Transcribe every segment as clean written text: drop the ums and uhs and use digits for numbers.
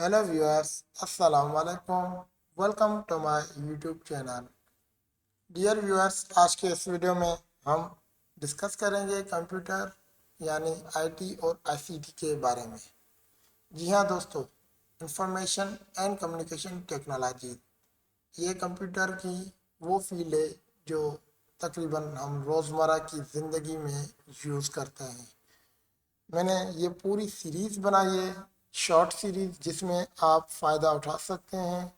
Hello viewers, अस्सलाम वालेकुम। Welcome to my YouTube channel. Dear viewers, आज के इस वीडियो में हम डिस्कस करेंगे कंप्यूटर यानी आईटी और आईसीटी के बारे में। जी हाँ दोस्तों, इंफॉर्मेशन एंड कम्युनिकेशन टेक्नोलॉजी ये कंप्यूटर की वो फील्ड है जो तकरीबन हम रोज़मर्रा की ज़िंदगी में यूज़ करते हैं। मैंने ये पूरी सीरीज़ बनाई है, शॉर्ट सीरीज़, जिसमें आप फ़ायदा उठा सकते हैं।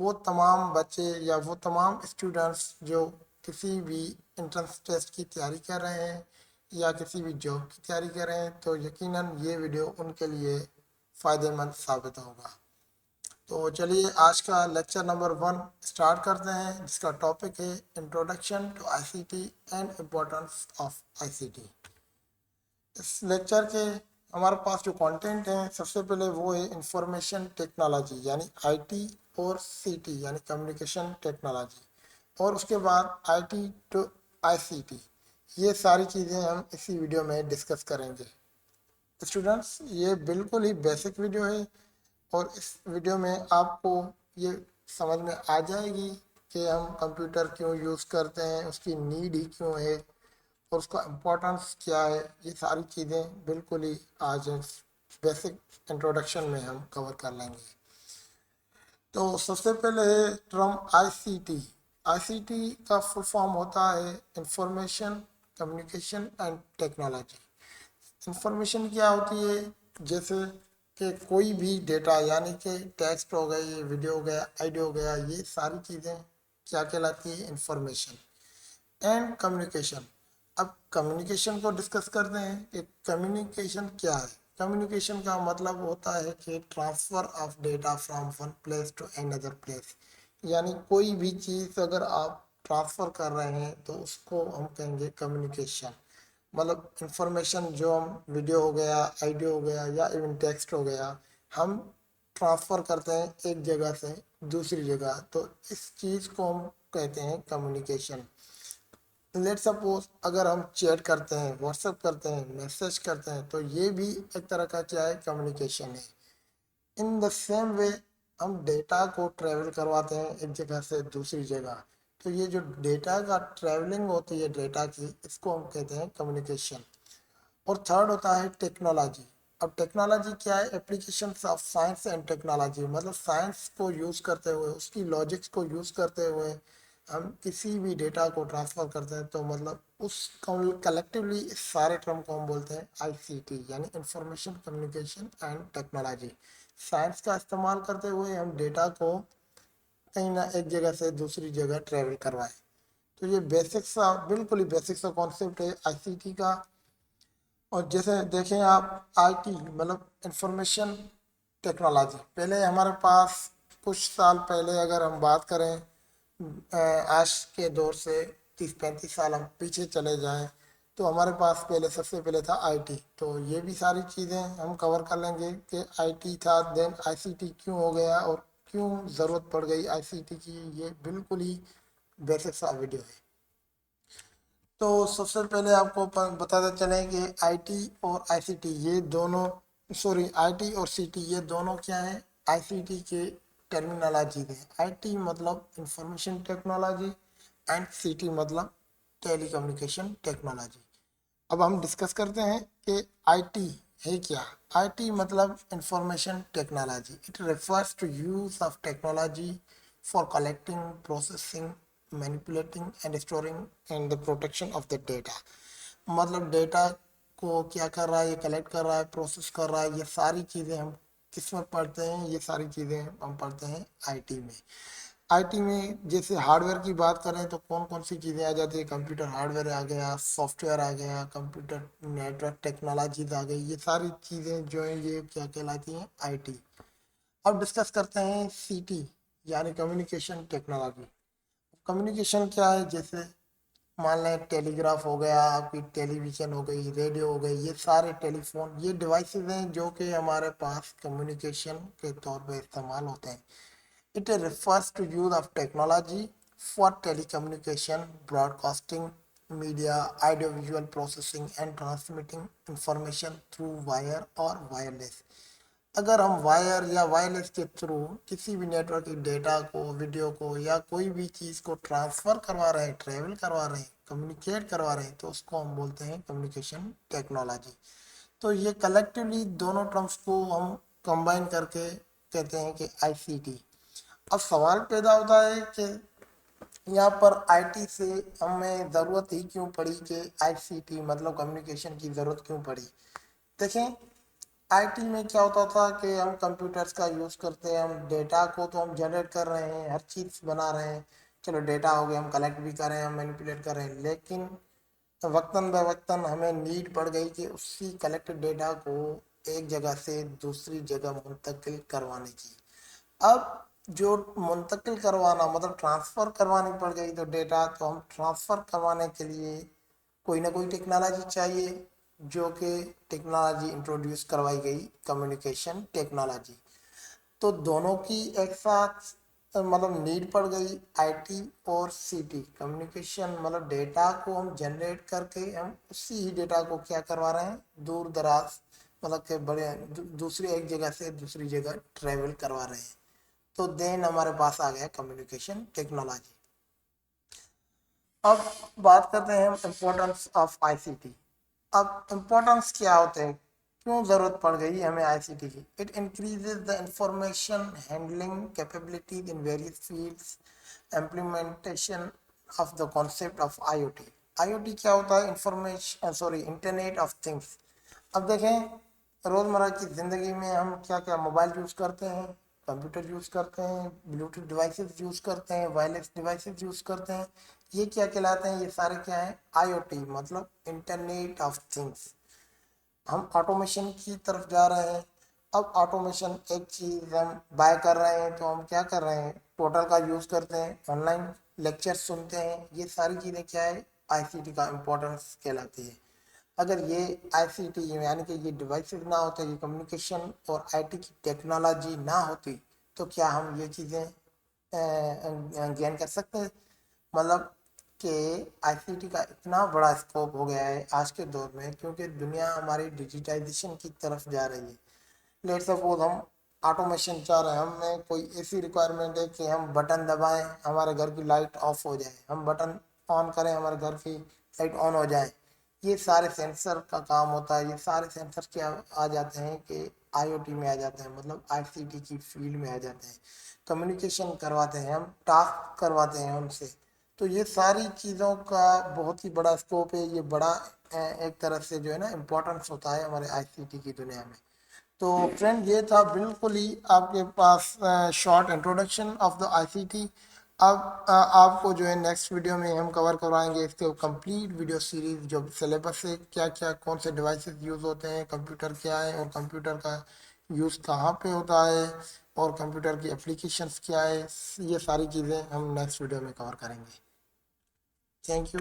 वो तमाम बच्चे या वो तमाम स्टूडेंट्स जो किसी भी एंट्रेंस टेस्ट की तैयारी कर रहे हैं या किसी भी जॉब की तैयारी कर रहे हैं, तो यकीनन ये वीडियो उनके लिए फ़ायदेमंद साबित होगा। तो चलिए आज का लेक्चर नंबर 1 स्टार्ट करते हैं, जिसका टॉपिक है introduction to ICT and importance of ICT. इस लेक्चर के हमारे पास जो कंटेंट है, सबसे पहले वो है इंफॉर्मेशन टेक्नोलॉजी यानी आईटी और सीटी यानी कम्युनिकेशन टेक्नोलॉजी, और उसके बाद आईटी टू आईसीटी। ये सारी चीज़ें हम इसी वीडियो में डिस्कस करेंगे। स्टूडेंट्स, ये बिल्कुल ही बेसिक वीडियो है और इस वीडियो में आपको ये समझ में आ जाएगी कि हम कंप्यूटर क्यों यूज़ करते हैं, उसकी नीड ही क्यों है और उसका इम्पोर्टेंस क्या है। ये सारी चीज़ें बिल्कुल ही आज बेसिक इंट्रोडक्शन में हम कवर कर लेंगे। तो सबसे पहले है टर्म आईसीटी। आईसीटी का फुल फॉर्म होता है information communication and technology. Information क्या होती है? जैसे कि कोई भी डेटा, यानी कि टेक्स्ट हो गई, वीडियो हो गया, ऑडियो हो गया, ये सारी चीज़ें क्या कहलाती है? इंफॉर्मेशन। And communication. अब कम्युनिकेशन को डिस्कस करते हैं कि कम्युनिकेशन क्या है। कम्युनिकेशन का मतलब होता है कि transfer of data from one place to another place, यानी कोई भी चीज़ अगर आप ट्रांसफ़र कर रहे हैं तो उसको हम कहेंगे कम्युनिकेशन। मतलब इंफॉर्मेशन जो हम वीडियो हो गया, ऑडियो हो गया या इवन टेक्स्ट हो गया, हम ट्रांसफ़र करते हैं एक जगह से दूसरी जगह, तो इस चीज़ को हम कहते हैं कम्युनिकेशन। लेट सपोज अगर हम चैट करते हैं, व्हाट्सएप करते हैं, मैसेज करते हैं, तो ये भी एक तरह का क्या है? कम्युनिकेशन है। इन द सेम वे हम डेटा को ट्रेवल करवाते हैं एक जगह से दूसरी जगह, तो ये जो डेटा का ट्रेवलिंग होती है डेटा की, इसको हम कहते हैं कम्युनिकेशन। और थर्ड होता है टेक्नोलॉजी। अब टेक्नोलॉजी क्या है? Application of science and technology, मतलब साइंस को यूज़ करते हुए, उसकी लॉजिक्स को यूज़ करते हुए हम किसी भी डेटा को ट्रांसफ़र करते हैं, तो मतलब उस कलेक्टिवली इस सारे टर्म को हम बोलते हैं आईसीटी यानी information communication and technology. Science का इस्तेमाल करते हुए हम डेटा को कहीं ना एक जगह से दूसरी जगह ट्रेवल करवाएं। तो ये बेसिक सा, बिल्कुल ही बेसिक सा कॉन्सेप्ट है आईसीटी का। और जैसे देखें आप, आईटी मतलब इंफॉर्मेशन टेक्नोलॉजी, पहले हमारे पास कुछ साल पहले अगर हम बात करें, आज के दौर से 30-35 साल हम पीछे चले जाएं, तो हमारे पास पहले सबसे पहले था आईटी। तो ये भी सारी चीज़ें हम कवर कर लेंगे कि आईटी था, देन आईसीटी क्यों हो गया और क्यों ज़रूरत पड़ गई आईसीटी की। ये बिल्कुल ही बेसिक सा वीडियो है। तो सबसे पहले आपको बताते चलें कि आईटी और आईसीटी ये दोनों, सॉरी, आईटी और सीटी ये दोनों क्या है? आईसीटी के टर्मिनोलॉजी है। आईटी मतलब इंफॉर्मेशन टेक्नोलॉजी एंड सीटी मतलब टेलीकम्युनिकेशन टेक्नोलॉजी। अब हम डिस्कस करते हैं कि आईटी है क्या। आईटी मतलब information technology. It refers to use of technology for collecting, processing, manipulating and storing and the protection of the data. मतलब डेटा को क्या कर रहा है? ये कलेक्ट कर रहा है, प्रोसेस कर रहा है, ये सारी चीज़ें हम किस में पढ़ते हैं? ये सारी चीज़ें हम पढ़ते हैं आईटी में। आईटी में जैसे हार्डवेयर की बात करें तो कौन कौन सी चीज़ें आ जाती है? कंप्यूटर हार्डवेयर आ गया, सॉफ्टवेयर आ गया, कंप्यूटर नेटवर्क टेक्नोलॉजीज आ गई, ये सारी चीज़ें जो हैं ये क्या कहलाती हैं? आईटी। अब डिस्कस करते हैं सीटी यानी कम्युनिकेशन टेक्नोलॉजी। कम्युनिकेशन क्या है? जैसे मान लें टेलीग्राफ हो गया, आपकी टेलीविज़न हो गई, रेडियो हो गई, ये सारे टेलीफोन, ये डिवाइसेस हैं जो कि हमारे पास कम्युनिकेशन के तौर पे इस्तेमाल होते हैं। It refers to use of technology for telecommunication, broadcasting, media, audiovisual processing, and transmitting information through wire or wireless. अगर हम वायर या वायरलेस के थ्रू किसी भी नेटवर्क के डेटा को, वीडियो को या कोई भी चीज़ को ट्रांसफ़र करवा रहे हैं, ट्रेवल करवा रहे हैं, कम्युनिकेट करवा रहे हैं, तो उसको हम बोलते हैं कम्युनिकेशन टेक्नोलॉजी। तो ये कलेक्टिवली दोनों टर्म्स को हम कंबाइन करके कहते हैं कि आईसीटी। अब सवाल पैदा होता है कि यहाँ पर आईटी से हमें ज़रूरत ही क्यों पड़ी, कि आईसीटी मतलब कम्युनिकेशन की ज़रूरत क्यों पड़ी। देखें, आईटी में क्या होता था कि हम कंप्यूटर्स का यूज़ करते हैं, हम डेटा को तो हम जनरेट कर रहे हैं, हर चीज़ बना रहे हैं, चलो डेटा हो गया, हम कलेक्ट भी कर रहे हैं, हम मैनिपुलेट कर रहे हैं, लेकिन वक्तन ब वक्तन हमें नीड पड़ गई कि उसी कलेक्टेड डेटा को एक जगह से दूसरी जगह मुंतकिल करवाने की। अब जो मुंतकिल करवाना मतलब ट्रांसफ़र करवानी पड़ गई तो डेटा, तो हम ट्रांसफ़र करवाने के लिए कोई ना कोई टेक्नोलॉजी चाहिए, जो कि टेक्नोलॉजी इंट्रोड्यूस करवाई गई कम्युनिकेशन टेक्नोलॉजी। तो दोनों की एक साथ मतलब नीड पड़ गई, आईटी और सीटी कम्युनिकेशन मतलब डेटा को हम जनरेट करके हम उसी ही डेटा को क्या करवा रहे हैं, दूर दराज मतलब के बड़े दूसरी एक जगह से दूसरी जगह ट्रेवल करवा रहे हैं। तो देन हमारे पास आ गया कम्युनिकेशन टेक्नोलॉजी। अब बात करते हैं हम इम्पोर्टेंस ऑफ आईसीटी। अब इम्पोर्टेंस क्या होते हैं, क्यों ज़रूरत पड़ गई हमें आईसीटी की। It increases the information handling capabilities in various fields, implementation of the concept of IoT. IoT क्या होता है, information sorry internet of things. अब देखें, रोज़मर्रा की ज़िंदगी में हम क्या क्या मोबाइल यूज़ करते हैं, कंप्यूटर यूज़ करते हैं, ब्लूटूथ डिवाइसेस यूज़ करते हैं, वायरलेस डिवाइसेस यूज़ करते हैं। ये क्या कहलाते हैं, ये सारे क्या हैं, आईओटी मतलब इंटरनेट ऑफ थिंग्स। हम ऑटोमेशन की तरफ जा रहे हैं। अब ऑटोमेशन एक चीज़ हम बाय कर रहे हैं तो हम क्या कर रहे हैं, पोर्टल का यूज़ करते हैं, ऑनलाइन लेक्चर सुनते हैं। ये सारी चीज़ें क्या है, आईसीटी का इम्पोर्टेंस कहलाती है। अगर ये आईसीटी यानी कि ये डिवाइसेस ना होते, ये कम्युनिकेशन और आईटी की टेक्नोलॉजी ना होती, तो क्या हम ये चीज़ें गेन कर सकते हैं। मतलब कि आईसीटी का इतना बड़ा स्कोप हो गया है आज के दौर में, क्योंकि दुनिया हमारी डिजिटाइजेशन की तरफ जा रही है। लेट सपोज हम ऑटोमेशन चाह रहे हैं, हमें कोई ऐसी रिक्वायरमेंट है कि हम बटन दबाएं हमारे घर की लाइट ऑफ हो जाए, हम बटन ऑन करें हमारे घर की लाइट ऑन हो जाए। ये सारे सेंसर का काम होता है। ये सारे सेंसर क्या आ जाते हैं कि आईओटी में आ जाते हैं, मतलब आईसीटी की फील्ड में आ जाते हैं। कम्युनिकेशन करवाते हैं, हम टास्क करवाते हैं उनसे। तो ये सारी चीज़ों का बहुत ही बड़ा स्कोप है। ये बड़ा एक तरह से जो है ना इम्पोर्टेंस होता है हमारे आईसीटी की दुनिया में। तो फ्रेंड, ये था बिल्कुल ही आपके पास short introduction of the ICT. अब आपको जो है नेक्स्ट वीडियो में हम कवर करवाएंगे इसके कंप्लीट वीडियो सीरीज, जो सिलेबस से क्या क्या कौन से डिवाइसेस यूज़ होते हैं, कंप्यूटर क्या है और कंप्यूटर का यूज़ कहाँ पे होता है और कंप्यूटर की एप्लीकेशंस क्या है, ये सारी चीज़ें हम नेक्स्ट वीडियो में कवर करेंगे। Thank you.